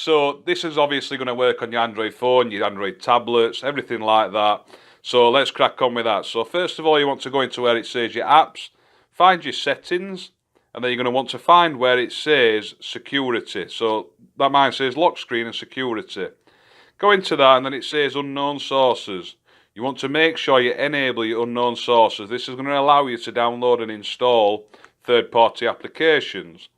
So this is obviously going to work on your Android phone, your Android tablets, everything like that. So let's crack on with that. So first of all, you want to go into where it says your apps, find your settings, and then you're going to want to find where it says security. So that mine says lock screen and security. Go into that, and then it says unknown sources. You want to make sure you enable your unknown sources. This is going to allow you to download and install third-party applications.